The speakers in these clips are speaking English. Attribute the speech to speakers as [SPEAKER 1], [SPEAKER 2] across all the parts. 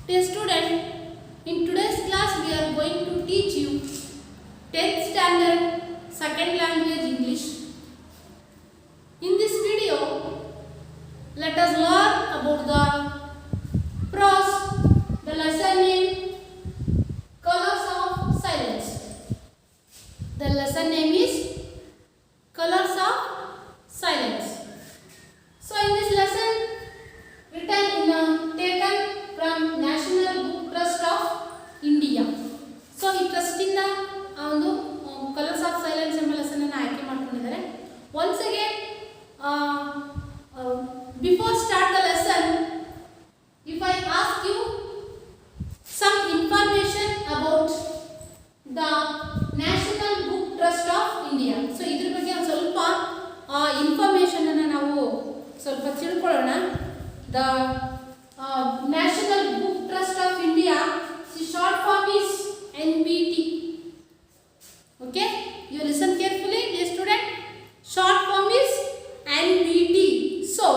[SPEAKER 1] Dear student, in today's class we are going to teach you 10th standard second language English. In this video, let us learn about the prose, the lesson name, colors of silence. The lesson name is colors of silence. So in this lesson, taken from National Book Trust of India. So ಈ trust ಇಂದ ಒಂದು colours of silence ಎಂಬ lesson ಅನ್ನು ಆಯ್ಕೆ ಮಾಡಿಕೊಂಡಿದ್ದಾರೆ. Once again, before start the lesson, if I ask you some information about the National Book Trust of India. So ಇದ್ರ ಬಗ್ಗೆ ಒಂದು ಸ್ವಲ್ಪ ಇನ್ಫಾರ್ಮೇಷನ್ ಅನ್ನು ನಾವು ಸ್ವಲ್ಪ ತಿಳ್ಕೊಳ್ಳೋಣ. The National Book Trust of India, the short form is NBT. Okay, you listen carefully, dear student. Short form is NBT. So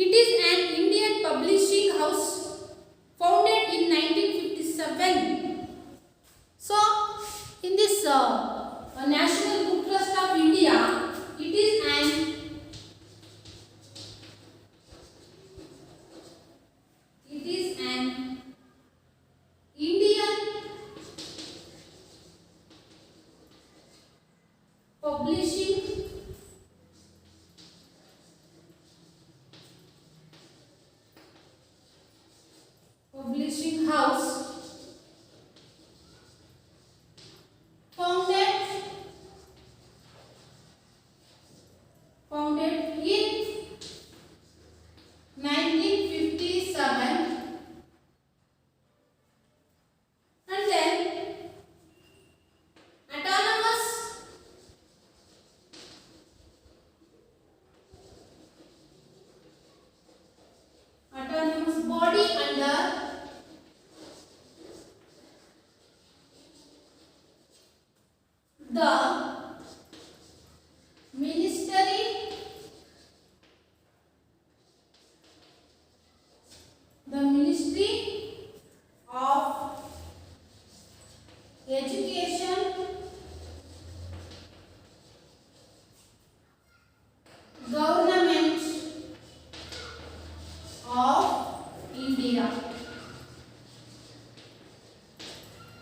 [SPEAKER 1] it is an Indian publishing house founded in 1957. So in this National Book Trust of India, it is an Indian publishing house founded in 1957, and then autonomous body under the Ministry of Education, Government of India.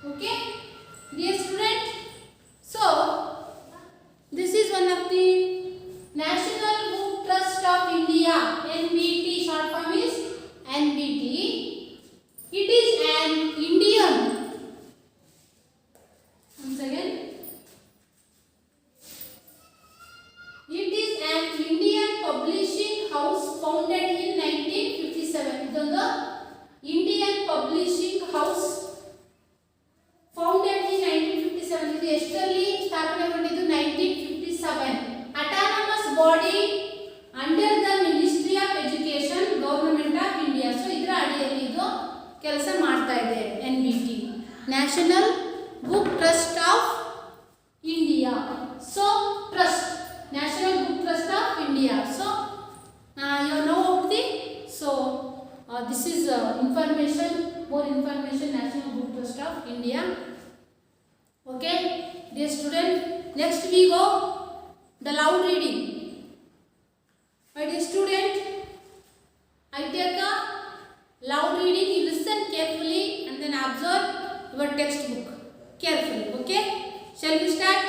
[SPEAKER 1] Okay, dear student, so this is one of the National Book Trust of India, NBT, short form is NBT. It is an Indian, once again, it is an Indian publishing house founded in 1957. ಇದೊಂದು Indian publishing house founded in 1957. ಇದು ಎಷ್ಟರಲ್ಲಿ ಸ್ಥಾಪನೆಗೊಂಡಿದ್ದು? 1957. Autonomous body under the Ministry of Education, Government of India. So ಇದರ ಅಡಿಯಲ್ಲಿ ಇದು ಕೆಲಸ ಮಾಡ್ತಾ ಇದೆ. NBT, National Book Trust of India. So trust, National Book Trust of India. So you know about the, so this is information, more information, National Book Trust of India. Okay, dear student, next we go the loud reading. My dear student, I take a loud reading. You listen carefully and then observe your textbook carefully. Okay, shall we start?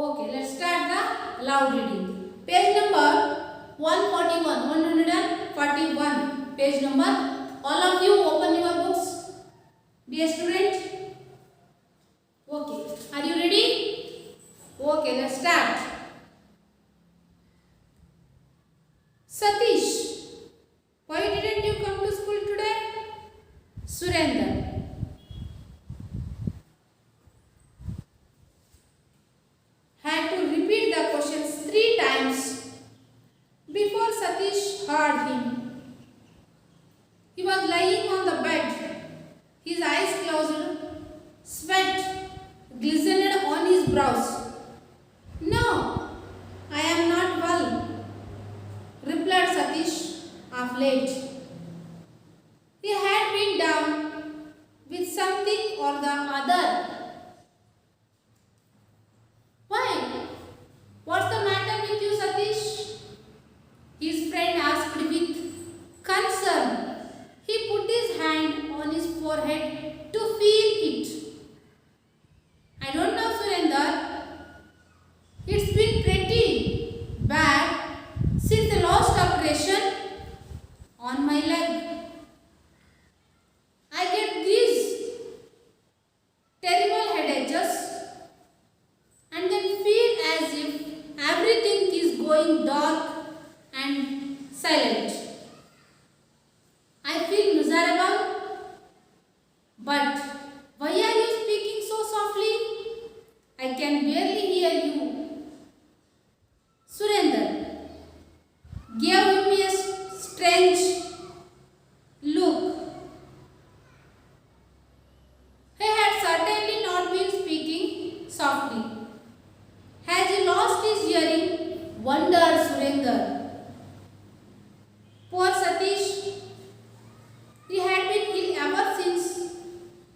[SPEAKER 1] Okay, let's start the loud reading. Page number 141, page number. All of you open your books, dear student. Okay, are you ready? Okay, let's start. Satish, why didn't you come to school today? Surendra. Had to repeat the questions 3 times before Satish heard him. He was lying on the bed, his eyes closed, sweat glistened on his brows. No, I am not well, replied Satish of late. He had been down with something or the other. Why? What's the matter with you, Satish? His friend asked with concern. He put his hand on his forehead to feel it. I don't know, Surender. It's been pretty bad since the last operation on my leg. I get these terrible headaches and then feel as if everything is going dark and silent. I feel miserable, but why are you speaking so softly? I can barely hear you. Surender gave me a strange look. He had certainly not been speaking softly. Has he lost his hearing? Wondered Surender. Poor Satish. He had been ill ever since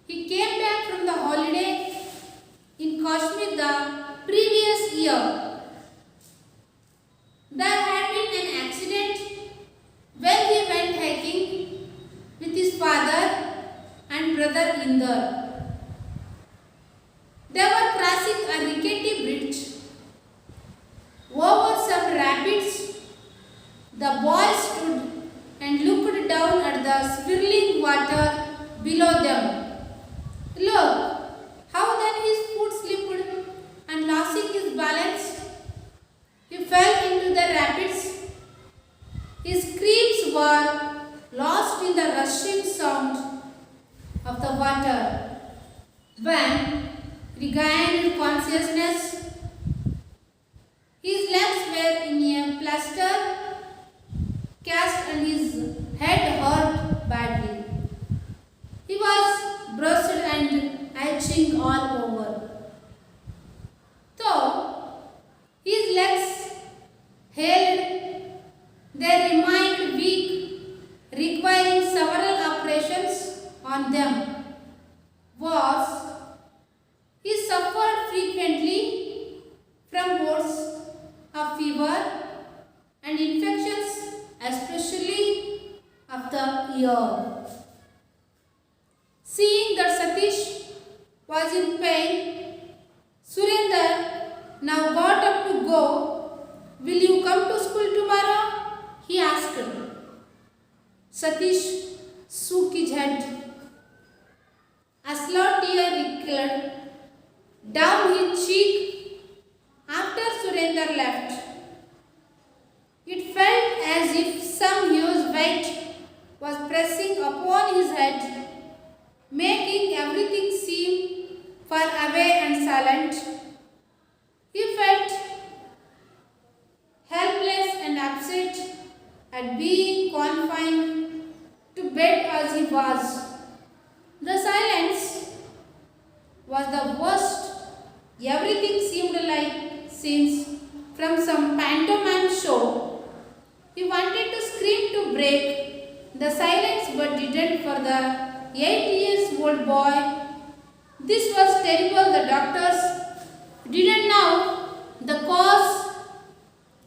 [SPEAKER 1] he came back from the holiday in Kashmir the previous year. There had been an accident when he went hiking with his father and brother Inder. They were crossing a rickety bridge over some rapids. The boys stood and looked down at the swirling water below them. Look, how then his foot slipped and losing his balance, he fell into the rapids. His screams were lost in the rushing sound of the water. When regained consciousness, his legs were in a plaster cast and his head hurt badly. He was bruised and itching all over. Though his legs held, they remained weak, requiring several operations on them. Worse, he suffered frequently from bouts of fever and infections, especially of the ear. Seeing that Satish was in pain, Surender now got up to go. Will you come to school tomorrow? He asked. Satish shook his head. A slow tear trickled down his cheek after Surender left. It felt as if some huge weight was pressing upon his head, making everything seem far away and silent. He felt helpless and upset at being confined to bed as he was. The silence was the worst. Everything seemed like scenes from some pantomime show. He wanted to scream to break the silence but didn't for the 8-year-old boy. This was terrible. The doctors didn't know the cause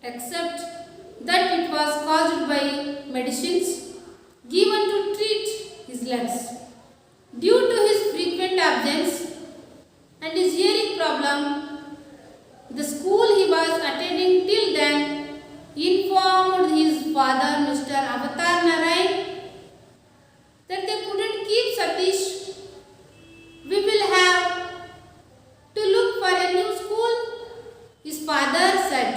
[SPEAKER 1] except that it was caused by medicines given to treat his legs. Due to his frequent absence and his hearing problem, the school he was attending till then informed his father, Mr. Avatar Narayan, that they couldn't keep Satish. We will have to look for a new school, his father said.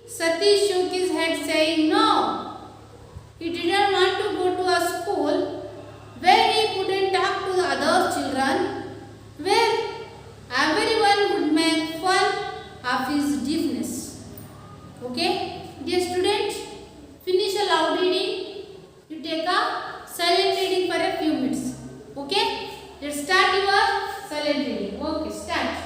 [SPEAKER 1] Satish shook his head saying no. He didn't want to go to a school where he couldn't talk to the other children, where everyone would make fun of his deafness. Okay? Dear student, finish a loud reading. You take a silent reading for a few minutes. Okay? Let's start your silent reading. Okay, start.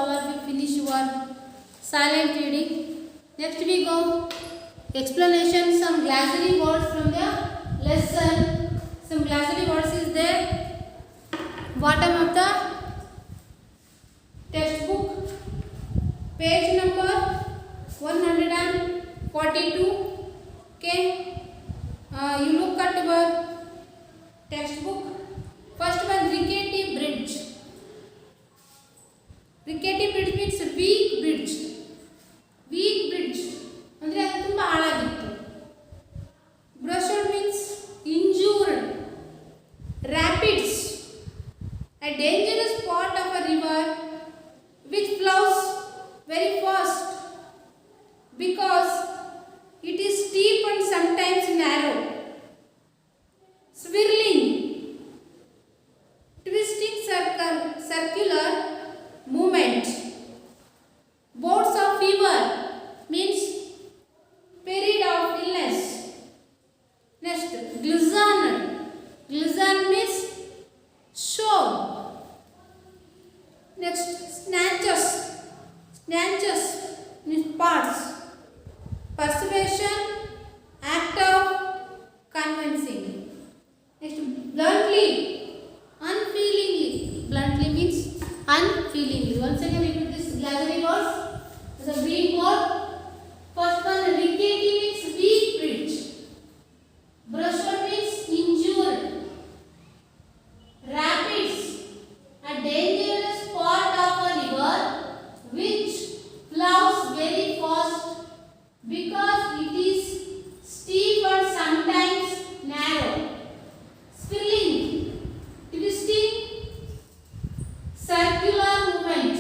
[SPEAKER 1] all of you finish your silent reading. Next we go explanation, some glossary words from the lesson. Some glossary words is there. Bottom of the textbook, page number 142. Okay, you look at your textbook. First one, rickety bridge. Rickety bridge means weak bridge. Weak bridge ಅಂದ್ರೆ ಅದು ತುಂಬಾ ಹಾಳಾಗಿತ್ತು. Brushed means injured. Rapids, a dangerous part of a river which flows very fast because it is steep and sometimes narrow. Swirling, twisting circular movement. Bouts of fever means period of illness. Next, glissando. Glissando means show. Next, snatches. Snatches means parts. Persuasion, act of convincing. Next, bluntly, unfeelingly. Bluntly means unfeelingly. Once again repeat this glossary words. The green word. First one, rickety means weak bridge. Brushed means injured. Rapids, a dangerous part of a river which flows very fast because it is steep and sometimes narrow. Swirling, twisting circular movement.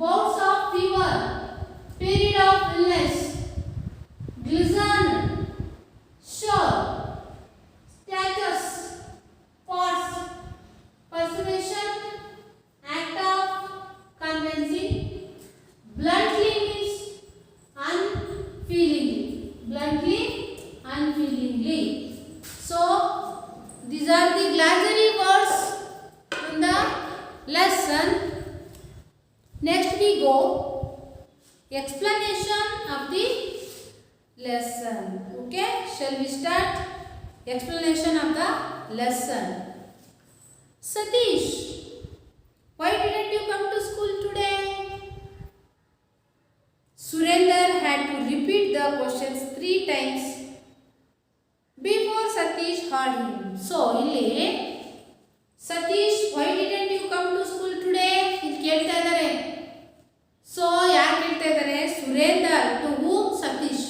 [SPEAKER 1] Bouts of fever, period of illness. Glissando, show. Status, parts. Persuasion, act of convincing. Bluntly means unfeelingly. Bluntly, unfeelingly. So these are the glossary words in the lesson. Next we go explanation of the lesson. Okay, shall we start explanation of the lesson? Satish, why didn't you come to school today? Surender had to repeat the questions 3 times before Satish heard him. So ಇಲ್ಲಿ Satish, why didn't you come to school today? ಇಲ್ಲಿ ಕೇಳ್ತಾ ಇದ್ದಾರೆ. So ಯಾರು ಕೇಳ್ತಾ ಇದ್ದಾರೆ? Surender. To whom? Satish.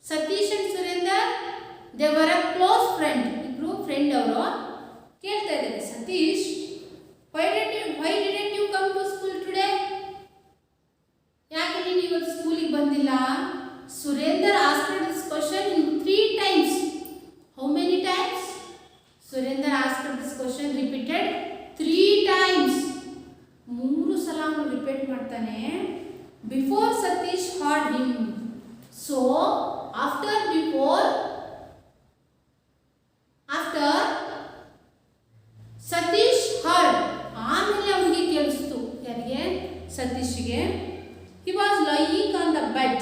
[SPEAKER 1] Satish and Surender, they were a close friend. ಇಬ್ರು friend ಅವರು. ಕೇಳ್ತಾ ಇದ್ದಾರೆ, Satish, why didn't you come to school today? ಯಾಕೆ ನೀನು ಇವತ್ತು ಸ್ಕೂಲಿಗೆ ಬಂದಿಲ್ಲ? Surender asked this question in 3 times. How many times? Surender asked this question repeated 3 times. 3 ಸಲ ಅವನು ರಿಪೀಟ್ ಮಾಡ್ತಾನೆ. Before Satish heard him. So after Satish heard, ಆಮೇಲೆ ಅವನಿಗೆ ಕೇಳಿಸ್ತು. ಯಾರಿಗೆ? ಸತೀಶ್ಗೆ. He was lying on the bed.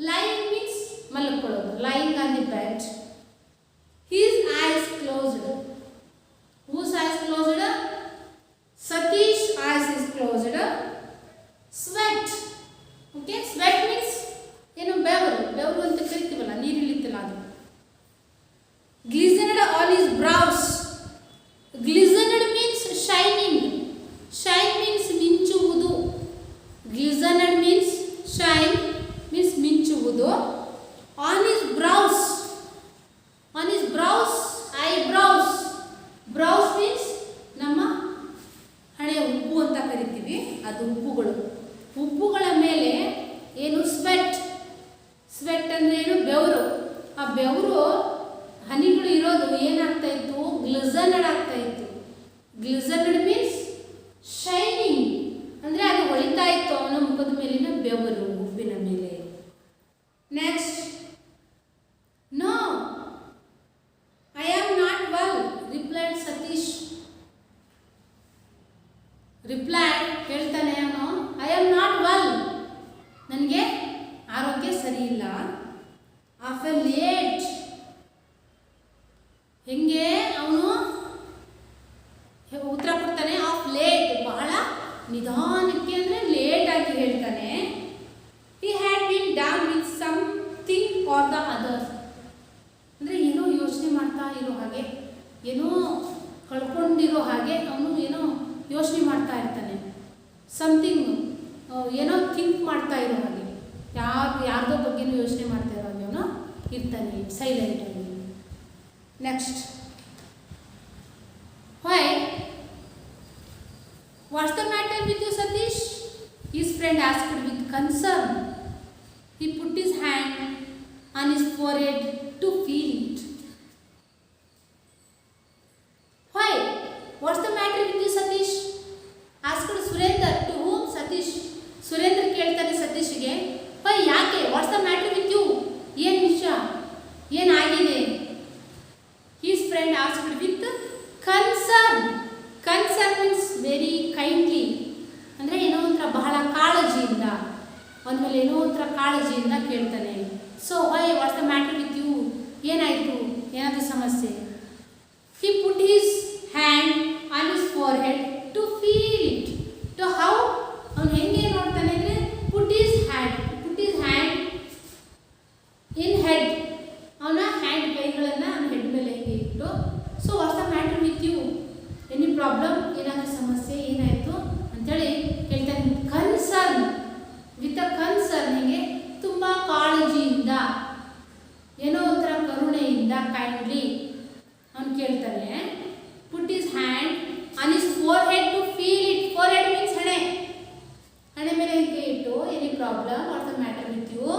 [SPEAKER 1] Lying means ಮಲ್ಕೊಳ್ಳೋದು. Lying on the bed. His eyes closed. Whose eyes closed? Satish eyes is closed. Sweat. Okay, sweat means ಏನು ಬೆವರು. ಬೆವರು ಅಂತ ಕರಿತೀವಲ್ಲ, ನೀರು ಇಳಿತಲ್ಲ ಅದು. Glistened all his brows. Glistened means shining. Shine means ಮಿಂಚುವುದು. Glistened means shine means ಮಿಂಚುವುದು. On his brows. On his brows, eyebrows. Brows means ನಮ್ಮ ಹಣೆ ಉಬ್ಬು ಅಂತ ಕರಿತೀವಿ, ಅದು ಉಬ್ಬುಗಳು. ಉಬ್ಬುಗಳ ಮೇಲೆ ಏನು? ಸ್ವೆಟ್. ಸ್ವೆಟ್ ಅಂದರೆ ಏನು? ಬೆವರು. ಆ ಬೆವರು ಹನಿಗಳು ಇರೋದು ಏನಾಗ್ತಾ ಇತ್ತು? ಗ್ಲಿಸನಡ್ ಆಗ್ತಾ ಇತ್ತು. ಗ್ಲಿಸನಡ್ ಮೀನ್ಸ್ ಶೈನಿಂಗ್, ಅಂದರೆ ಅದು ಹೊಳಿತಾ ಇತ್ತು ಅವನ ಮುಖದ ಮೇಲಿನ ಬೆವರು, ಉಬ್ಬಿನ ಮೇಲೆ. Next, no I am not well replied Satish. Replied ಹೇಳ್ತಾನೆ ಅವನು, ಉತ್ತರ ಕೊಡ್ತಾನೆ ಆಫ್ ಲೇಟ್, ಬಹಳ ನಿಧಾನಕ್ಕೆ ಅಂದರೆ ಲೇಟ್ ಆಗಿ ಹೇಳ್ತಾನೆ. He had been down with something are the others, ಅಂದರೆ ಏನೋ ಯೋಚನೆ ಮಾಡ್ತಾ ಇರೋ ಹಾಗೆ, ಏನೋ ಕಳ್ಕೊಂಡಿರೋ ಹಾಗೆ ಅವನು ಏನೋ ಯೋಚನೆ ಮಾಡ್ತಾ ಇರ್ತಾನೆ. ಸಮಥಿಂಗ್ ಏನೋ ಥಿಂಕ್ ಮಾಡ್ತಾ ಇರೋ ಹಾಗೆ, ಯಾರ್ದೋ ಬಗ್ಗೆನೂ ಯೋಚನೆ ಮಾಡ್ತಾ ಇರೋ ಹಾಗೆ ಅವನು ಇರ್ತಾನೆ ಸೈಲೆಂಟ್ ಆಗಿ. Next, why? What's the matter with you, Satish? His friend asked with concern. He put his hand on his forehead to feel it. Why? What's the matter with you, Satish? Asked Surendra. To whom? Satish. Surendra ಕೇಳ್ತಾನೆ ಸತೀಶ್ಗೆ, why? ಯಾಕೆ? What's the matter with you? ಏನು ವಿಷಯ, ಏನಾಗಿದೆ? His friend asked with concern. Concern means very kindly, ಅಂದರೆ ಏನೋ ಒಂಥರ ಬಹಳ ಕಾಳಜಿಯಿಂದ, ಅವನ ಮೇಲೆ ಏನೋ ಒಂಥರ ಕಾಳಜಿಯಿಂದ ಕೇಳ್ತಾನೆ. So why, what's the matter with you, ಏನಾಯಿತು, ಏನಾದರೂ ಸಮಸ್ಯೆ? He put his hand on his forehead to feel it. To how? ಅವನು ಹೆಂಗೆ ನೋಡ್ತಾನೆ ಅಂದರೆ put his hand in head, ಅವನ ಹ್ಯಾಂಡ್ ಕೈಗಳನ್ನು ಅವನ ಹೆಡ್ ಮೇಲೆ ಹೇಗೆ ಇಟ್ಟು. So what's the matter with you, any problem, ಏನಾದರೂ ಸಮಸ್ಯೆ, ಏನಾಯಿತು ಅಂಥೇಳಿ ಹೇಳ್ತಾನೆ. ಕನ್ಸರ್ನ್, ವಿತ್ ಅ ಕನ್ಸರ್ನ್, ಹೇಗೆ ತುಂಬ ಕಾಳಜಿಯಿಂದ, ಏನೋ ಒಂಥರ ಕರುಣೆಯಿಂದ, ಕೈಂಡ್ಲಿ ಅವನು ಕೇಳ್ತಾನೆ. Put his hand on his forehead to feel it. Forehead means ಹಣೆ, ಹಣೆ ಮೇಲೆ ಹೇಗೆ ಇಟ್ಟು, any problem, what's the matter with you.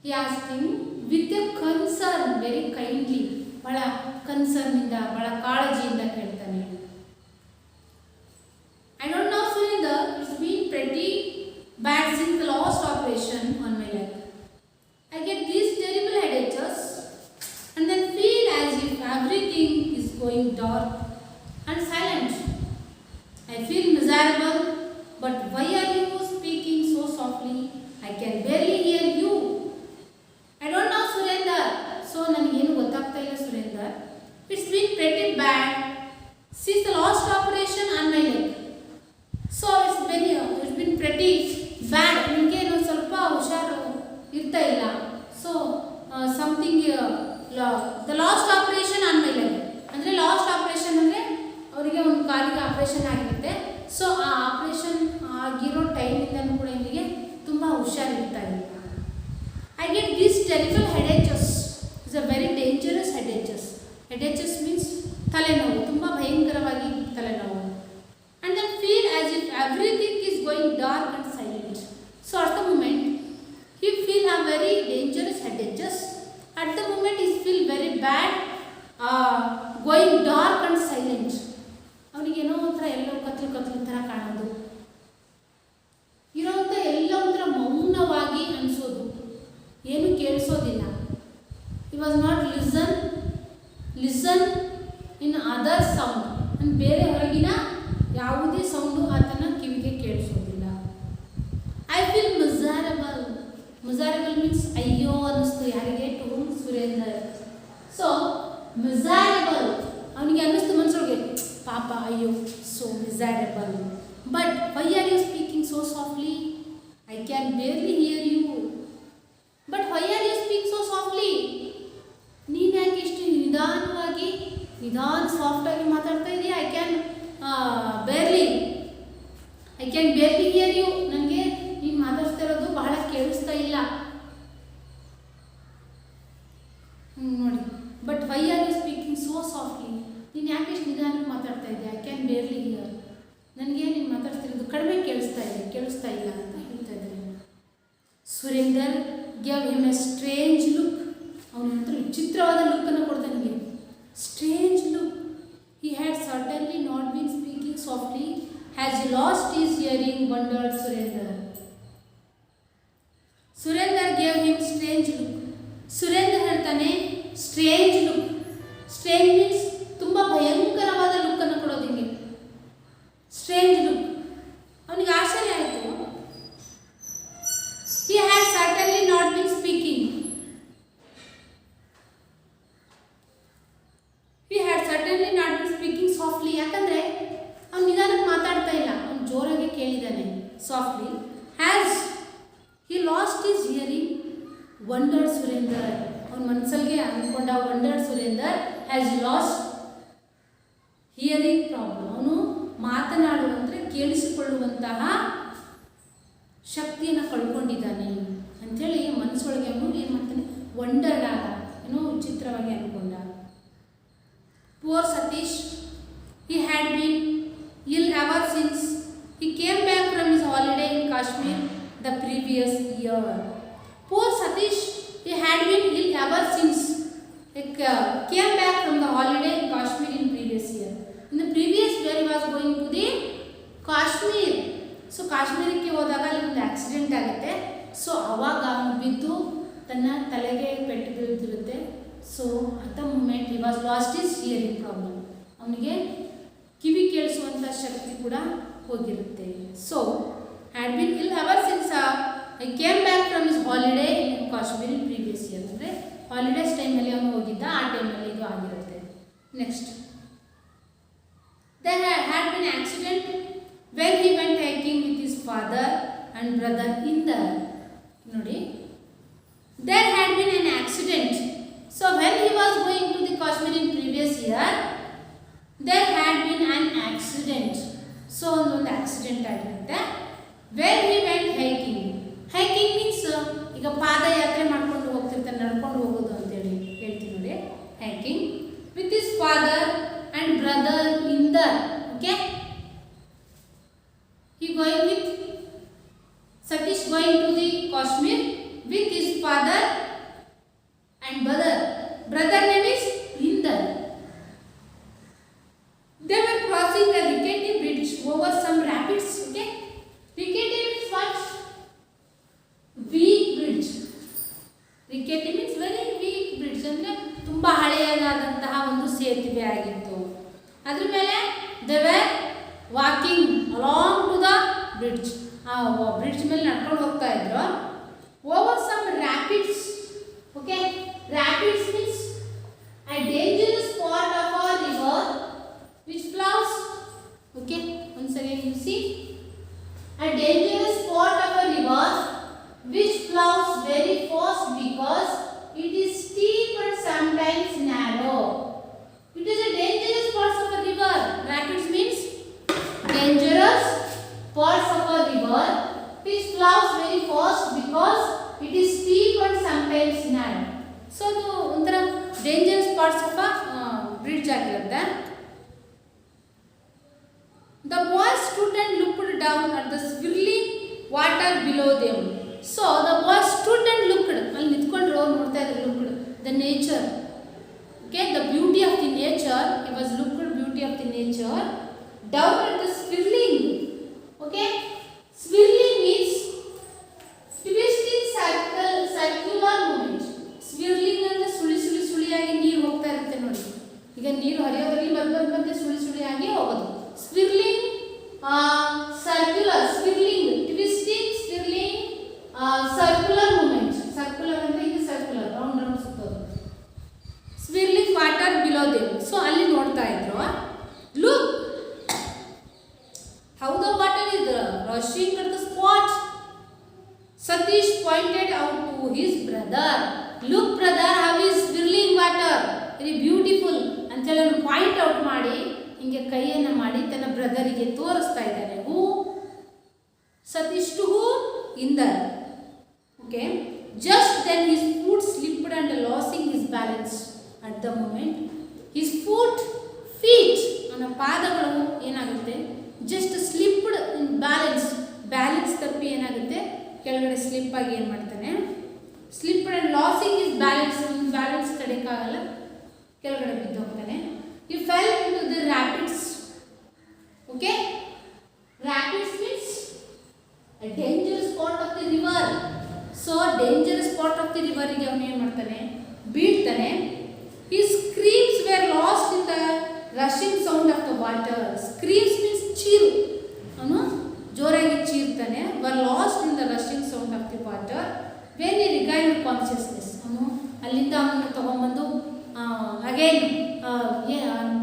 [SPEAKER 1] He asked him with a concern, very kindly, ಬಹಳ ಕನ್ಸರ್ನಿಂದ, ಬಹಳ ಕಾಳಜಿಯಿಂದ ಕೇಳ್ತಾನೆ. I don't know, Surinder, it's been pretty bad since the last operation on my leg. I get these terrible headaches and then feel as if everything is going dark and silent. I feel miserable, but why are you speaking so softly? I can barely hear you. I don't know, Surendra. So ನನಗೇನು ಗೊತ್ತಾಗ್ತಾ ಇಲ್ಲ Surender. It's been pretty bad since the last operation on my leg. So it's been pretty bad. ನನಗೆ ಇನ್ನೊಂದು ಸ್ವಲ್ಪ ಹುಷಾರು ಇರ್ತಾ ಇಲ್ಲ. So something the last operation on my leg, ಅಂದರೆ ಲಾಸ್ಟ್ ಆಪರೇಷನ್ ಅಂದರೆ ಅವರಿಗೆ ಒಂದು ಕಾಲಿಗೆ ಆಪರೇಷನ್ ಆಗಿರುತ್ತೆ. ಸೊ ಆ ಆಪರೇಷನ್ ಆಗಿರೋ ಟೈಮಿಂದನೂ ಕೂಡ ಇವರಿಗೆ ತುಂಬ ಹುಷಾರಿರ್ತಾ ಇಲ್ಲ. I get these terrible headaches. It's a very dangerous headaches. Headaches means ತಲೆನೋವು, ತುಂಬ ಭಯಂಕರವಾಗಿ ತಲೆನೋವು. And then feel as if everything is going dark and silent. So at the moment he feel a very dangerous headaches. At the moment he feel very bad, going dark and silent. ಅವನಿಗೇನೋ ಒಂಥರ ಎಲ್ಲೋ ಕತ್ಲು ಥರ ಕಾಣೋದು, ಇರೋಂಥ ಎಲ್ಲ ಒಂಥರ ಮೌನವಾಗಿ ಅನಿಸೋದು, ಏನು ಕೇಳಿಸೋದಿಲ್ಲ. He was not listen in other sound, and ಬೇರೆ ಹೊರಗಿನ ಯಾವುದೇ ಸೌಂಡು ಆತನ ಕಿವಿಗೆ ಕೇಳಿಸೋದಿಲ್ಲ. I feel miserable. Miserable means ಅಯ್ಯೋ ಅನ್ನಿಸ್ತು ಯಾರಿಗೆ? To whom? Surendra. So miserable, ಅವನಿಗೆ ಅನ್ನಿಸ್ತು ಮನಸ್ಸೊಳಗೆ, ಪಾಪ ಅಯ್ಯೋ, so miserable. But why are you speaking so softly? I can barely hear you. But why are you speaking so softly? ನೀನು ಯಾಕೆ ಇಷ್ಟು ನಿಧಾನವಾಗಿ ಸಾಫ್ಟಾಗಿ ಮಾತಾಡ್ತಾ ಇದೀಯ? I can barely hear you. ನನಗೆ ನೀನು ಮಾತಾಡ್ತಾ ಇರೋದು ಬಹಳ ಕೇಳಿಸ್ತಾ ಇಲ್ಲ. ನೋಡಿ, but why are you speaking so softly? ನೀನು ಯಾಕೆ ಇಷ್ಟು ನಿಧಾನಕ್ಕೆ ಮಾತಾಡ್ತಾ ಇದೆಯಾ? I can barely hear. ನನಗೆ ನೀನು ಮಾತಾಡ್ತಿರೋದು ಕಡಿಮೆ ಕೇಳಿಸ್ತಾ ಇಲ್ಲ ಅಂತ ಹೇಳ್ತಾ ಇದ್ದಾರೆ. Surender gave him a strange look. ಅವನ ಹತ್ರ ವಿಚಿತ್ರವಾದ ಲುಕ್ಕನ್ನು ಕೊಡ್ತಾನೆ. Strange look. He had certainly not been speaking softly. Has he lost his hearing? Wondered Surendra. Surendra gave him strange look. Surendra ಹೇಳ್ತಾನೆ ಸ್ಟ್ರೇಂಜ್ ಲುಕ್. ಸ್ಟ್ರೇಂಜ್ ಮೀನ್ಸ್ ತುಂಬ ಭಯಂಕರವಾದ ಲುಕ್ಕನ್ನು ಕೊಡೋದು ಹಿಂಗೆ. Strange look. ಅವನಿಗೆ ಆಶ್ಚರ್ಯ ಆಯಿತು. He had certainly not been speaking. He had certainly not been speaking softly. Surender, ಅವನ ಮನಸ್ಸಲ್ಲಿಗೆ ಅಂದ್ಕೊಂಡ wondered Surender has lost hearing problem. ಅವನು ಮಾತನಾಡುವಂದರೆ ಕೇಳಿಸಿಕೊಳ್ಳುವಂತಹ ಶಕ್ತಿಯನ್ನು ಕಳ್ಕೊಂಡಿದ್ದಾನೆ ಅಂಥೇಳಿ ಮನಸ್ಸೊಳಗೆ ಅವನು ಏನು ಮಾಡ್ತಾನೆ, ವಂಡರ್ಡ್ ಆದ, ಏನೋ ವಿಚಿತ್ರವಾಗಿ ಅಂದ್ಕೊಂಡ. Poor Satish, he had been ill ever since he came back from his holiday in Kashmir the previous year. Poor Satish, he had been ill ever since he came back from the holiday in Kashmir in previous year. In the previous year he was going to the Kashmir. So ಕಾಶ್ಮೀರಕ್ಕೆ ಹೋದಾಗ ಅಲ್ಲಿ ಒಂದು accident ಆಗುತ್ತೆ. So ಅವಾಗ ಅವನು ಬಿದ್ದು ತನ್ನ ತಲೆಗೆ ಪೆಟ್ಟು ಬೀಳ್ತಿರುತ್ತೆ. So at the moment he was lost his hearing problem, ಅವನಿಗೆ ಕಿವಿ ಕೇಳಿಸುವಂಥ ಶಕ್ತಿ ಕೂಡ ಹೋಗಿರುತ್ತೆ. So had been ill ever since I came back from his holiday in Kashmir in previous year. ಅಂದರೆ ಹಾಲಿಡೇಸ್ ಟೈಮಲ್ಲಿ ಅವನು ಹೋಗಿದ್ದ, ಆ ಟೈಮಲ್ಲಿ ಇದು ಆಗಿರುತ್ತೆ. Next, there had been accident when he went hiking with his father and brother in the, ನೋಡಿ, there had been an accident. So when he was going to the Kashmir in previous year, there had been an accident. So ಒಂದು accident ಆಗಿರುತ್ತೆ. When he went hiking, hiking means ಈಗ ಪಾದಯಾತ್ರೆ ಮಾಡ್ಕೊಂಡು ಹೋಗ್ತಿರ್ತಾನೆ, ನಡ್ಕೊಂಡು ಹೋಗೋದು ಅಂತೇಳಿ ಹೇಳ್ತೀವಿ ನೋಡಿ, hiking with his father and brother in the, okay, he going with Satish going to the Kashmir with his father and brother. Brother name is Inder. They were crossing a rickety bridge over some rapids. Okay, rickety means what? Weak bridge. Rickety means very weak bridge. ಅಂದ್ರೆ ತುಂಬಾ ಹಳೆಯದಾದಂತಹ ಒಂದು ಸೇತುವೆ ಆಗಿತ್ತು. ಅದ್ರ ಮೇಲೆ they were walking along to the bridge. ಆ bridge ಮೇಲೆ ನಡ್ಕೊಂಡು ಹೋಗ್ತಾ ಇದ್ರು. Over some rapids. Okay, rapids means a dangerous part of a river which flows. Okay, once again you see, a dangerous part of a river which flows very fast because it is steep and sometimes narrow. It is a dangerous part of a river. Rapids means dangerous parts of a river which flows very fast because it is steep and sometimes narrow. So ಅದು ಒಂಥರ dangerous parts of a bridge ಆಗಿರುತ್ತೆ. The boys stood and looked down at the swirling water below them. So the boys stood and looked, ಅಲ್ಲಿ ನಿಂತ್ಕೊಂಡ್ರು, ನೋಡ್ತಾ ಇದ್ರು, looked the nature. Okay, the beauty of the nature. He was looked beauty of the nature down at the swirling. Okay, swirling means twisting circular movement. Swirling ಅಂದ್ರೆ ಸುಳಿಯಾಗಿ ನೀರು ಹೋಗ್ತಾ ಇರುತ್ತೆ ನೋಡಿ. ಈಗ ನೀರು ಹರಿಯೋದ್ರಲ್ಲಿ ಮತ್ತೆ ಸುಳಿಯಾಗಿ ಹೋಗೋದು. Swirling, circular, swirling, twisting, swirling, circular movement. Circular ಅಂದ್ರೆ ಇದು circular, round ಸುತ್ತೋದು. Swirling water below them. So ಅಲ್ಲಿ ನೋಡ್ತಾ ಇದ್ರು. Look how the water is rushing at the spot. Satish pointed out to his brother. Look brother, how is swirling water, very beautiful ಅಂತೇಳಿ ಅವನು point out ಮಾಡಿ ಹಿಂಗೆ ಕೈಯನ್ನು ಮಾಡಿ ತನ್ನ ಬ್ರದರಿಗೆ ತೋರಿಸ್ತಾ ಇದ್ದಾನೆ. Who Satish to who Inder. Okay, just then his foot slipped and losing his balance. At the moment his feet ಅವನ ಪಾದಗಳು ಏನಾಗುತ್ತೆ, ಜಸ್ಟ್ ಸ್ಲಿಪ್ಡ್ ಇನ್ ಬ್ಯಾಲೆನ್ಸ್ ತಪ್ಪಿ ಏನಾಗುತ್ತೆ, ಕೆಳಗಡೆ ಸ್ಲಿಪ್ ಆಗಿ ಏನು ಮಾಡ್ತಾನೆ, slipped and losing his balance ತಡೆಯಕ್ಕಾಗಲ್ಲ, ಕೆಳಗಡೆ ಬಿದ್ದು ಹೋಗ್ತಾನೆ. He fell into the rapids. Okay, rapids means a dangerous part of the river. So dangerous part of the river ಗೆ ಅವನು ಏನು ಮಾಡ್ತಾನೆ, ಬೀಳ್ತಾನೆ. His screams were lost in the rushing sound of the water. Screams means ಚೀರು, ಅವನು ಜೋರಾಗಿ ಚೀರ್ತಾನೆ. were lost in the rushing sound of the water when he regained consciousness. ಅವನು ಅಲ್ಲಿಂದ ಅವನನ್ನು ತಗೊಂಡ್ಬಂದು ಅಗೇನ್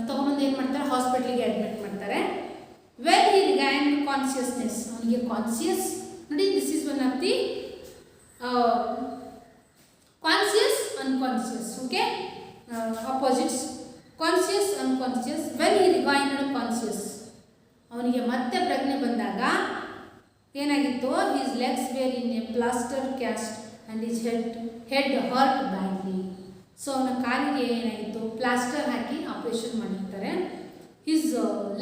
[SPEAKER 1] ತಗೊಂಬಂದು ಏನು ಮಾಡ್ತಾರೆ, ಹಾಸ್ಪಿಟ್ಲಿಗೆ ಅಡ್ಮಿಟ್ ಮಾಡ್ತಾರೆ. ವೆನ್ ಹಿ ರಿಗೈನ್ ಕಾನ್ಷಿಯಸ್ನೆಸ್, ಅವನಿಗೆ ಕಾನ್ಷಿಯಸ್ ನೋಡಿ, this is one of the conscious unconscious. Okay, opposites, conscious unconscious. When he regained conscious, ಅವನಿಗೆ ಮತ್ತೆ ಪ್ರಜ್ಞೆ ಬಂದಾಗ ಏನಾಗಿತ್ತು, his legs were in a plaster cast and his head hurt badly. So ಅವನ ಕಾಲಿಗೆ ಏನಾಗಿತ್ತು, ಪ್ಲಾಸ್ಟರ್ ಹಾಕಿ ಆಪರೇಷನ್ ಮಾಡಿರ್ತಾರೆ. His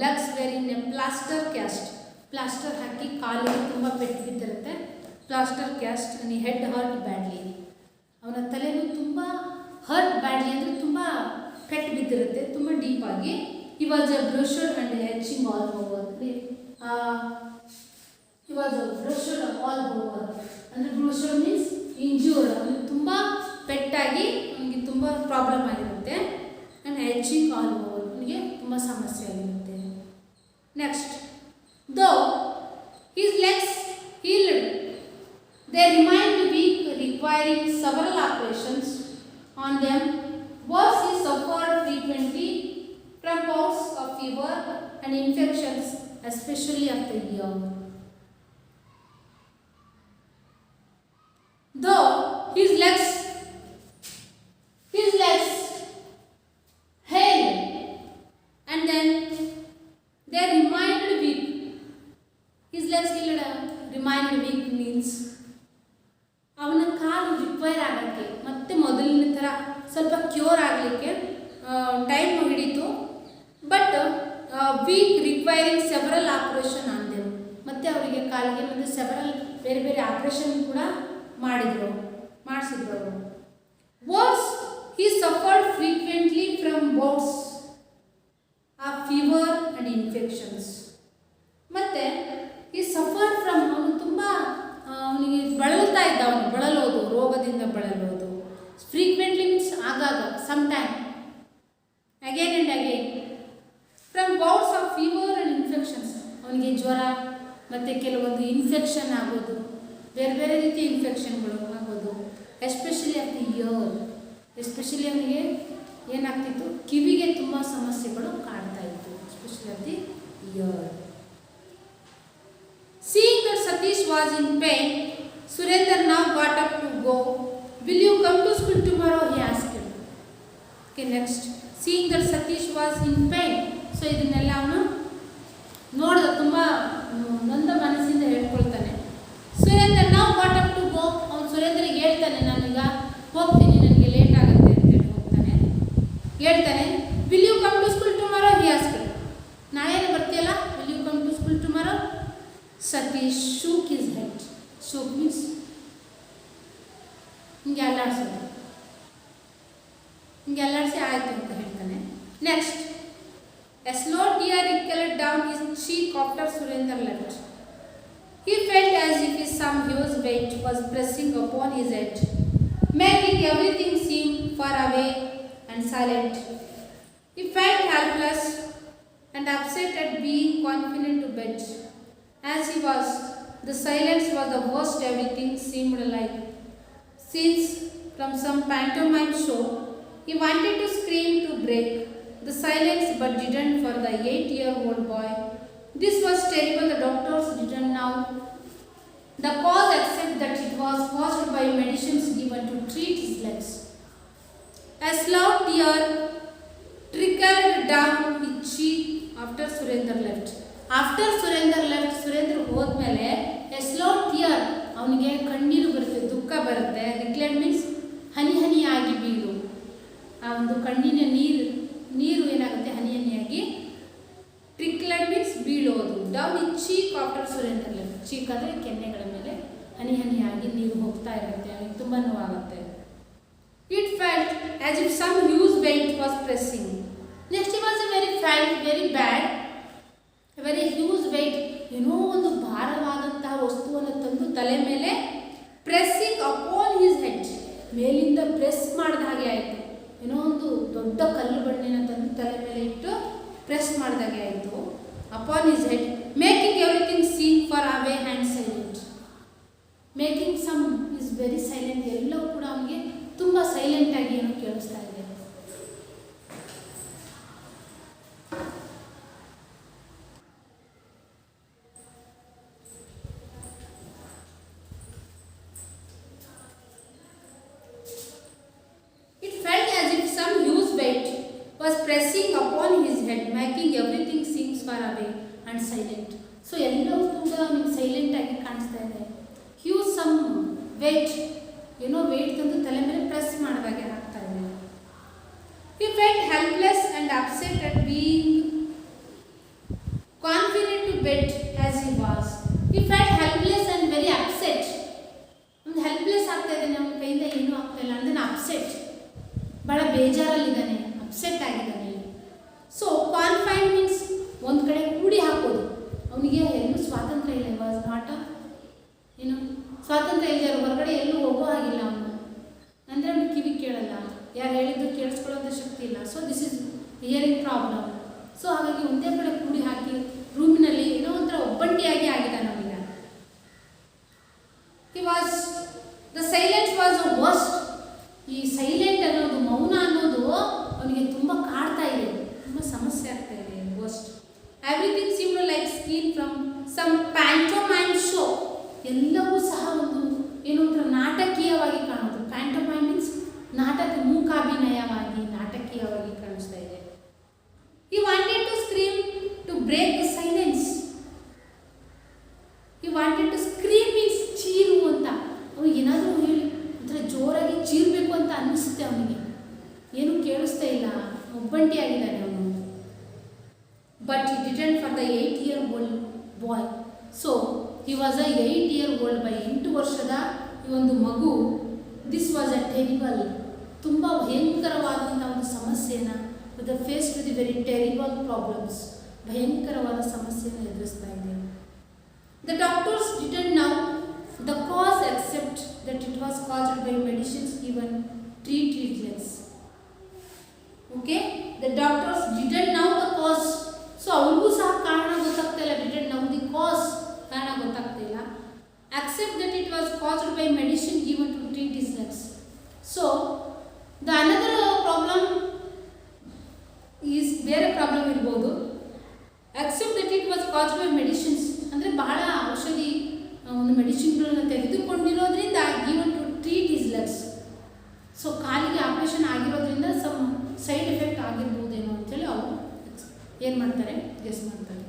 [SPEAKER 1] legs were in a plaster cast, plaster ಹಾಕಿ ಕಾಲಿಗೆ ತುಂಬ ಪೆಟ್ಟು ಬಿದ್ದಿರುತ್ತೆ. Plaster cast and head hurt badly, ಅವನ ತಲೆನೂ ತುಂಬ ಹರ್ಟ್ ಬ್ಯಾಡ್ಲಿ ಅಂದರೆ ತುಂಬ ಪೆಟ್ಟು ಬಿದ್ದಿರುತ್ತೆ, ತುಂಬ ಡೀಪಾಗಿ. He was a bruised and aching all over. He was a bruised all over ಅಂದರೆ ಬ್ರಷಡ್ ಮೀನ್ಸ್ ಇಂಜೂರ್ಡ್, ಅವನಿಗೆ ತುಂಬ ಪೆಟ್ಟಾಗಿ ಅವನಿಗೆ ತುಂಬ ಪ್ರಾಬ್ಲಮ್ ಆಗಿರುತ್ತೆ. ಆ್ಯಂಡ್ ಎಚಿಂಗ್ ಆಲ್ ಓವರ್, ಅವನಿಗೆ ತುಂಬ ಸಮಸ್ಯೆ ಆಗಿರುತ್ತೆ. ನೆಕ್ಸ್ಟ್, ದೋ his legs healed, they remained weak, requiring several operations on them. Was he suffered frequently from bouts of fever and infections, especially of the ear. Though his legs held and then they remained weak. His legs held remained weak means ಅವನ ಕಾಲು repair ಆಗೋಕ್ಕೆ ಮತ್ತೆ ಮೊದಲಿನ ಥರ ಸ್ವಲ್ಪ cure ಆಗಲಿಕ್ಕೆ time ಹಿಡಿತು. But week requiring several operation on them, ಮತ್ತು ಅವರಿಗೆ ಕಾಲಿಗೆ ಮತ್ತು ಸೆವರಲ್ ಬೇರೆ ಬೇರೆ ಆಪರೇಷನ್ ಕೂಡ ಮಾಡಿಸಿದ್ರು ಅವರು. Was he suffered frequently from bouts of fever and infections. ಮತ್ತು ಈ ಸಫರ್ಡ್ ಫ್ರಮ್, ಅವನು ತುಂಬ ಅವನಿಗೆ ಬಳಲ್ತಾ ಇದ್ದ, ಅವನು ಬಳಲೋದು, ರೋಗದಿಂದ ಬಳಲೋದು. ಫ್ರೀಕ್ವೆಂಟ್ಲಿ ಮೀನ್ಸ್ ಆಗಾಗ, some time, again and again. From bouts of fever and infections, ಅವನಿಗೆ ಜ್ವರ ಮತ್ತು ಕೆಲವೊಂದು ಇನ್ಫೆಕ್ಷನ್ ಆಗೋದು, ಬೇರೆ ಬೇರೆ ರೀತಿಯ ಇನ್ಫೆಕ್ಷನ್ಗಳು ಆಗೋದು. Especially of the year, especially ಅವನಿಗೆ ಏನಾಗ್ತಿತ್ತು, ಕಿವಿಗೆ ತುಂಬ ಸಮಸ್ಯೆಗಳು ಕಾಡ್ತಾ ಇತ್ತು, especially of the year. Seeing that Satish was in pain, Surendra now got up to go. Will you come to school tomorrow? He asked him. Okay, next. Seeing that Satish was in pain, so ಇದನ್ನೆಲ್ಲ ಅವನು ನೋಡಿದ, ತುಂಬ ನೊಂದ ಮನಸ್ಸಿಂದ ಹೇಳ್ಕೊಳ್ತಾನೆ. Surendra now got up to go. ಅವನು ಸುರೇಂದ್ರಿಗೆ ಹೇಳ್ತಾನೆ, ನಾನೀಗ ಹೋಗ್ತೀನಿ, ನನಗೆ ಲೇಟ್ ಆಗುತ್ತೆ ಅಂತ ಹೇಳಿ ಹೋಗ್ತಾನೆ. ಹೇಳ್ತಾನೆ, will you come to school tomorrow? He asked him. ನಾಳೆನೇ ಬರ್ತೀಯಲ್ಲ, will you come to school tomorrow? Satish shook his head. Shook means ಹಿಂಗೆ ಅಲ್ಲಾಡಿಸೋದು, ಹಿಂಗೆ ಅಲ್ಲಾಡಿಸಿ ಆಯಿತು ಅಂತ ಹೇಳ್ತಾನೆ. Next, a slow tear trickled down his cheek after Surendra left. He felt as if some huge weight was pressing upon his head, making everything seem far away and silent. He felt helpless and upset at being confined to bed. As he was, the silence was the worst everything seemed like. Since from some pantomime show, he wanted to scream to break the silence but didn't for the 8-year-old boy. This was terrible. The doctors didn't know the cause except that it was caused by medicines given to treat his legs. A slow tear trickled down his cheek after Surendra left. After Surender left, Surendra ಹೋದ್ಮೇಲೆ A slow tear, ಅವನಿಗೆ ಕಣ್ಣೀರು ಬರುತ್ತೆ, ದುಃಖ ಬರುತ್ತೆ. ರಿಕ್ಲೆಡ್ means ಹನಿ ಹನಿಯಾಗಿ ಬೀಳು, ಆ ಒಂದು ಕಣ್ಣಿನ ನೀರು ಏನಾಗುತ್ತೆ, ಹನಿ ಹನಿಯಾಗಿ. ಟ್ರಿಕ್ಲೆಡ್ ಮೀನ್ಸ್ ಬೀಳೋದು. Down in cheek after Surender left, cheek ಅಂದರೆ ಕೆನ್ನೆಗಳ ಮೇಲೆ ಹನಿ ಹನಿಯಾಗಿ ನೀರು ಹೋಗ್ತಾ ಇರುತ್ತೆ, ಅವನಿಗೆ ತುಂಬ ನೋವಾಗುತ್ತೆ. It felt as if some huge weight was pressing. Next it was very bad, very huge weight, ಏನೋ ಒಂದು ಭಾರವಾದಂತಹ ವಸ್ತುವನ್ನು ತಂದು ತಲೆ ಮೇಲೆ ಪ್ರೆಸ್ಸಿಂಗ್ ಅಪಾನ್ ಹಿಸ್ ಹೆಡ್, ಮೇಲಿಂದ ಪ್ರೆಸ್ ಮಾಡಿದ ಹಾಗೆ ಆಯಿತು. ಏನೋ ಒಂದು ದೊಡ್ಡ ಕಲ್ಲು ಬಂಡೆನ ತಂದು ತಲೆ ಮೇಲೆ ಇಟ್ಟು ಪ್ರೆಸ್ ಮಾಡಿದಾಗೆ ಆಯಿತು. Upon his head, making everything seem far away and silent. Making some is very silent, ಎಲ್ಲವೂ ಕೂಡ ಅವನಿಗೆ ತುಂಬ ಸೈಲೆಂಟಾಗಿ ಏನೋ ಕೇಳಿಸ್ತಾ ಇದೆ. ಸೈಲೆಂಟ್. ಸೊ ಎಲ್ಲವೂ ಕೂಡ ಅವನಿಗೆ ಸೈಲೆಂಟ್ ಆಗಿ ಕಾಣಿಸ್ತಾ ಇದೆ. ಹ್ಯೂಸ್ ಸಮ್ ವೇಟ್, ಏನೋ ವೇಟ್ ತಂದು ತಲೆ ಮೇಲೆ ಪ್ರೆಸ್ ಮಾಡಿದಾಗೆ ಆಗ್ತಾ ಇದೆ. He felt helpless and upset at being confined to bed as he was. He felt helpless and very upset. ಒಂದು ಹೆಲ್ಪ್ಲೆಸ್ ಆಗ್ತಾ ಇದ್ದಾನೆ, ಅವನ ಕೈಯಿಂದ ಏನೂ ಆಗ್ತಾ ಇಲ್ಲ ಅಂದ್ರೆ ಅಪ್ಸೆಟ್, ಭಾಳ ಬೇಜಾರಲ್ಲಿದ್ದಾನೆ, ಅಪ್ಸೆಟ್ ಆಗಿದ್ದಾನೆ. ಸೊ ಕಾನ್ಫೈನ್ ಮೀನ್ಸ್ ಒಂದು ಕಡೆ ಕೂಡಿ ಹಾಕೋದು. ಅವನಿಗೆ ಎಲ್ಲೂ ಸ್ವಾತಂತ್ರ್ಯ ಇಲ್ಲ. ವಾಸ್ ನಾಟ್ ಏನು ಸ್ವಾತಂತ್ರ್ಯ ಇಲ್ಲ, ಹೊರಗಡೆ ಎಲ್ಲೂ ಹೋಗೋ ಹಾಗಿಲ್ಲ ಅವನು. ಅಂದರೆ ಅವನು ಕಿವಿ ಕೇಳಲ್ಲ, ಯಾರು ಹೇಳಿದ್ದು ಕೇಳಿಸ್ಕೊಳ್ಳೋಂಥ ಶಕ್ತಿ ಇಲ್ಲ. So this is hearing problem. So ಹಾಗಾಗಿ ಒಂದೇ ಕಡೆ ಕೂಡಿ ಹಾಕಿ ರೂಮಿನಲ್ಲಿ ಏನೋ ಒಂಥರ ಒಬ್ಬಂಟಿಯಾಗಿ ಆಗಿದ್ದಾನೆ ಅವನಿಗೆ. He was the silence was a worst. ಈ ಸೈಲೆಂಟ್ ಅನ್ನೋದು, ಮೌನ ಅನ್ನೋದು ಅವನಿಗೆ ತುಂಬ ಕಾಡ್ತಾ ಇದೆ, ತುಂಬ ಸಮಸ್ಯೆ ಆಗ್ತಾ ಇದೆ. Worst. Everything seemed like scene from some pantomime show. ಎಲ್ಲವೂ ಸಹ ಒಂದು ಏನೋ ಒಂಥರ ನಾಟಕೀಯವಾಗಿ ಕಾಣೋದು. ಪ್ಯಾಂಟೋಮೈಮ್ ಮೀನ್ಸ್ ನಾಟಕ, ಮೂಕಾಭಿನಯವಾಗಿ ನಾಟಕೀಯವಾಗಿ ಕಾಣಿಸ್ತಾ ಇದೆ. He wanted to scream to break the silence. He wanted to scream means ಚೀರು ಅಂತ. ಅವನಿಗೆ ಏನಾದರೂ ಹೇಳಿ ಒಂಥರ ಜೋರಾಗಿ ಚೀರಬೇಕು ಅಂತ ಅನ್ನಿಸುತ್ತೆ ಅವನಿಗೆ. ಏನು ಕೇಳಿಸ್ತಾ ಇಲ್ಲ, ಒಬ್ಬಂಟಿ ಆಗಿದ್ದಾನೆ ಅವನು. But he didn't for the 8-year-old boy. So he was a 8-year-old boy. 8 ವರ್ಷದ ಈ ಒಂದು ಮಗು. ದಿಸ್ ವಾಸ್ ಅ ಟೆರಿಬಲ್, ತುಂಬ ಭಯಂಕರವಾದಂಥ ಒಂದು ಸಮಸ್ಯೆನ the face to the very terrible problems, ಭಯಂಕರವಾದ ಸಮಸ್ಯೆಯನ್ನು ಎದುರಿಸ್ತಾ ಇದೆ. The doctors didn't know the cause except that it was caused by medicines given treatless. Okay, the doctors didn't know the cause. So ಅವ್ರಿಗೂ ಸಹ ಕಾರಣ ಗೊತ್ತಾಗ್ತಾ ಇಲ್ಲ. ಡಿಡಂಟ್ ನೌ ದಿ ಕಾಸ್, ಕಾರಣ ಗೊತ್ತಾಗ್ತಾ ಇಲ್ಲ. accept that it was caused by medicine given to treat dyslexia. So the another problem is ಬೇರೆ problem ಇರ್ಬೋದು. accept that it was caused by medicines ಅಂದರೆ ಬಹಳ ಔಷಧಿ ಒಂದು ಮೆಡಿಸಿನ್ಗಳನ್ನು ತೆಗೆದುಕೊಂಡಿರೋದ್ರಿಂದ given to treat dyslexia. So ಕಾಲಿಗೆ ಆಪರೇಷನ್ ಆಗಿರೋದ್ರಿಂದ ಸಮ್ ಸೈಡ್ ಎಫೆಕ್ಟ್ ಆಗಿರ್ಬೋದೇನೋ ಅಂತೇಳಿ ಅವರು ಏನು ಮಾಡ್ತಾರೆ, ಗೆಸ್ ಮಾಡ್ತಾರೆ.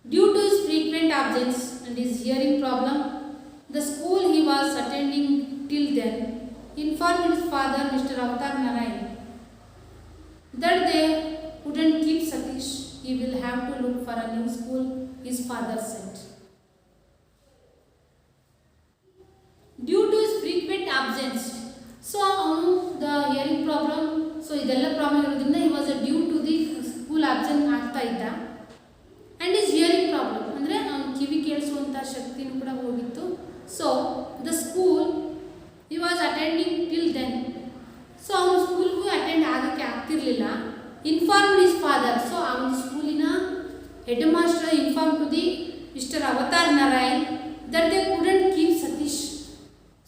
[SPEAKER 1] Due to his frequent absence and his hearing problem, the school he was attending till then informed his father, Mr. Avatar Narayan, that they couldn't keep Satish. He will have to look for a new school, his father said. Due to his frequent absence, so the hearing problem, so idella problem irodrinda he was due to the school absent ಆಗ್ತಾ ಇದ್ದ. And is hearing problem ಅಂದರೆ ಅವ್ನು ಕಿವಿ ಕೇಳಿಸುವಂಥ ಶಕ್ತಿನೂ ಕೂಡ ಹೋಗಿತ್ತು. So the school he was attending till then. So ಅವನು ಸ್ಕೂಲ್ಗೂ attend ಆಗೋಕ್ಕೆ ಆಗ್ತಿರ್ಲಿಲ್ಲ. Inform his father. ಸೊ ಅವನ ಸ್ಕೂಲಿನ head master inform to the mister Avatar Narayan that they couldn't keep Satish.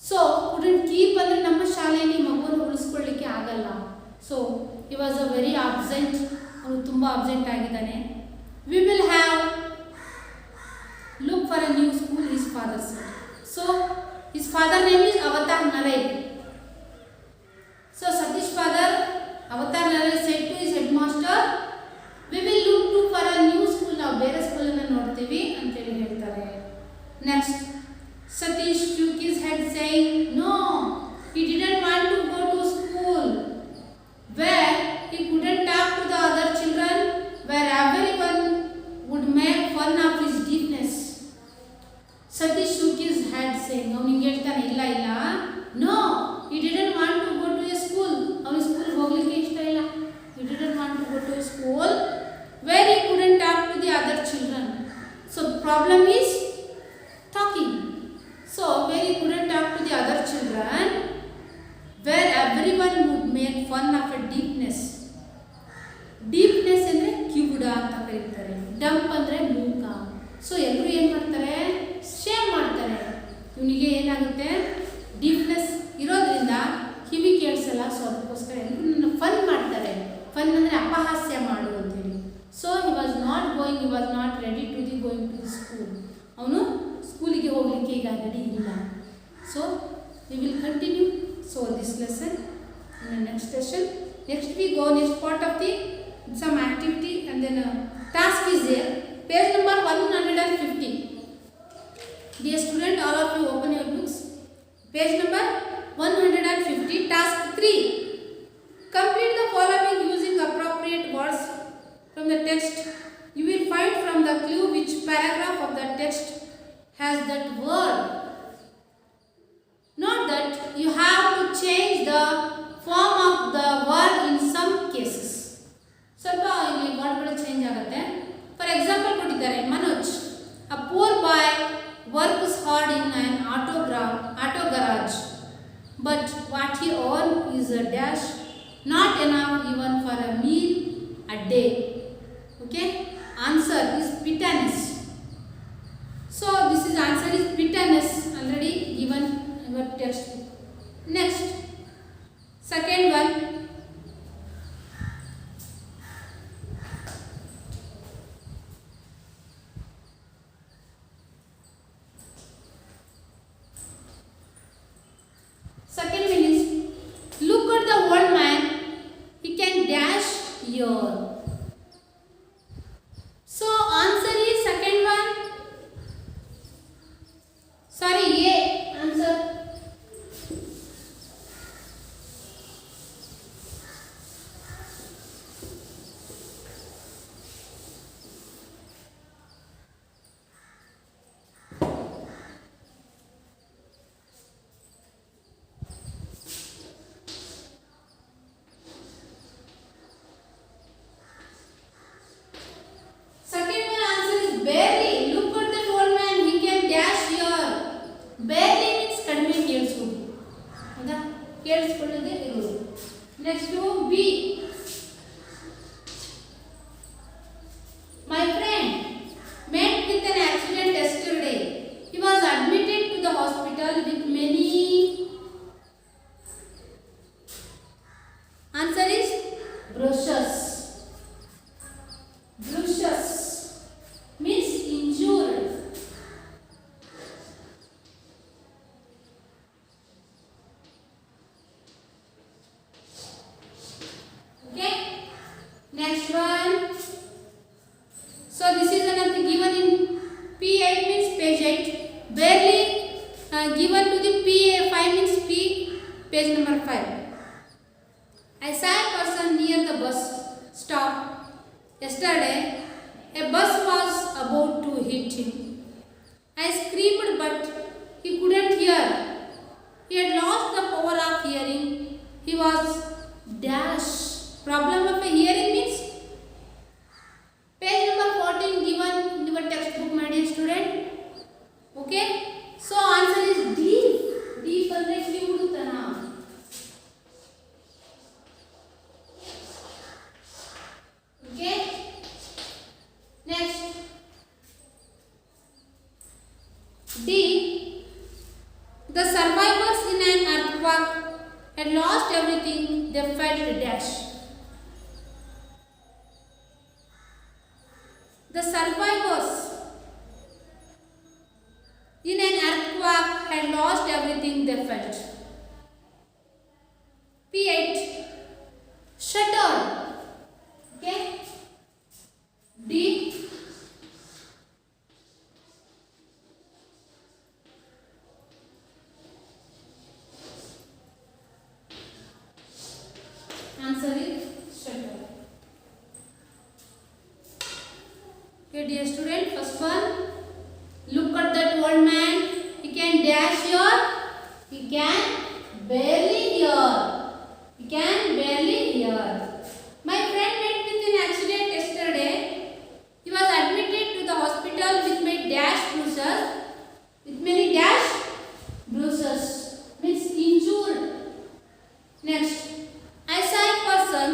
[SPEAKER 1] So couldn't keep ಅಂದರೆ ನಮ್ಮ ಶಾಲೆಯಲ್ಲಿ ಮಗುವನ್ನು ಉಳಿಸ್ಕೊಳ್ಳಿಕ್ಕೆ ಆಗಲ್ಲ. ಸೊ ಈ ವಾಸ್ ಅ ವೆರಿ ಅಬ್ಸೆಂಟ್. ಅವನು ತುಂಬ ಅಬ್ಸೆಂಟ್ ಆಗಿದ್ದಾನೆ. We will have look for a new school, his father said. So his father name is Avatar Narayan. So Satish father Avatar Narayan said to his headmaster, we will look for a new school. Now ಬೇರೆ school ಅನ್ನು ನೋಡ್ತೀವಿ ಅಂತ ಹೇಳಿ ಹೇಳ್ತಾರೆ. Next, Satish shook his head saying, no, he didn't want to go to school where he couldn't talk to the other children, where everyone would make fun of his deafness. Satish shook his head saying, ಅವನಿಗೆ ಹೇಳ್ತಾನೆ ಇಲ್ಲ ಇಲ್ಲ, no, he didn't want to go to a school. ಅವನಿಗೆ ಸ್ಕೂಲ್ಗೆ ಹೋಗ್ಲಿಕ್ಕೆ ಇಷ್ಟ ಇಲ್ಲ. He didn't want to go to a school where he couldn't talk to the other children. So the problem is talking. So where he couldn't talk to the other children, where everyone would make fun of a deafness. ಡೀಪ್ನೆಸ್ ಅಂದರೆ ಕಿವುಡ ಅಂತ ಕರೀತಾರೆ. Dump ಅಂದರೆ ಮೂಕ. So ಎಲ್ಲರೂ ಏನು ಮಾಡ್ತಾರೆ, Shem ಮಾಡ್ತಾರೆ. ಇವನಿಗೆ ಏನಾಗುತ್ತೆ, ಡೀಪ್ನೆಸ್ ಇರೋದ್ರಿಂದ ಕಿವಿ ಕೇಳಿಸಲ್ಲ. ಸೊ ಅದಕ್ಕೋಸ್ಕರ ಎಲ್ಲರೂ ನನ್ನ ಫನ್ ಮಾಡ್ತಾರೆ. ಫನ್ ಅಂದರೆ ಅಪಹಾಸ್ಯ ಮಾಡು ಅಂತೇಳಿ. So he was not going, he was not ready to the going to the school. ಅವನು ಸ್ಕೂಲಿಗೆ ಹೋಗಲಿಕ್ಕೆ ಈಗ ರೆಡಿ ಇಲ್ಲ. So we will continue so this lesson in the next session. Next we go next part of the some activity and then a task is there. Page number 150. Dear student, all of you open your books. Page number 150. Task 3. Complete the following using appropriate words from the text. You will find from the clue which paragraph of the text has that word. Note that you have to change the form of the word in some cases. ಸ್ವಲ್ಪ ಇಲ್ಲಿ ವರ್ಡ್ಗಳು change ಆಗುತ್ತೆ. For example ಕೊಟ್ಟಿದ್ದಾರೆ, Manoj a poor boy works hard in an auto garage, but what he earns is a dash, not enough even for a meal a day. Okay, answer is bitterness. So this is answer is bitterness, already given in your text. Next, second one. Second one is, look at the old man, he can dash here. So answer is second one. Sorry, A answer. Second one answer is barely. Look at that old man, he can dash here. Barely means ಕಡಿಮೆ ಕೇಳಿಸುವುದು. ಹೌದಾ? ಕೇಳಿಸಿಕೊಳ್ಳದೆ ಇರುವುದು. Next to B. My friend met with an accident yesterday. He was admitted to the hospital with many. Answer is bruises. Bruises means injured. Okay. Next one. So this is another given in P8 means page 8. Barely given to the P5 means P page number 5. I saw a person near the bus stop yesterday. A bus was about to hit him. I screamed but he couldn't hear. He had lost the power of hearing. He was dash. Problem of a hearing means page number 14 given in your textbook, my dear student. Okay. So answer is D. D ಅಂದ್ರೆ ಕಿವುಡುತನ. Okay. Next, D. The survivors in an earthquake had lost everything. They felt dash. The survivors in an earthquake had lost everything. They felt. P8. Shattered. Okay. D. Answer is shattered. Okay, dear student, first one. Look at that old man. He can dash here. He can barely hear. He can barely hear. My friend met with an accident yesterday. He was admitted to the hospital with many dash bruises. With many dash bruises means injured. Next, I saw a person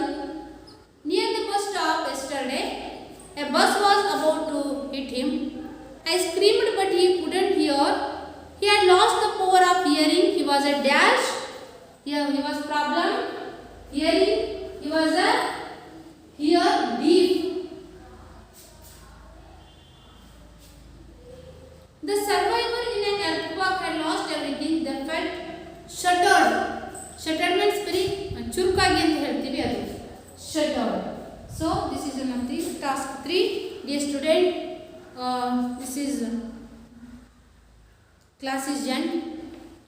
[SPEAKER 1] near the bus stop yesterday. A bus was about to hit him. I screamed but he couldn't hear. He had lost the power of hearing. He was a dash. Here he was problem hearing. He was a hear deep. The survivor in an earthquake had lost everything. They felt shattered. Shattered means very ಚುರುಕಾಗಿ ಅಂತ ಹೇಳ್ತೀವಿ ಅದು shattered. So this is another task 3. Dear student, This is class is done.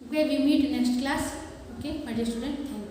[SPEAKER 1] Okay, we meet next class. Okay, my dear student, thank you.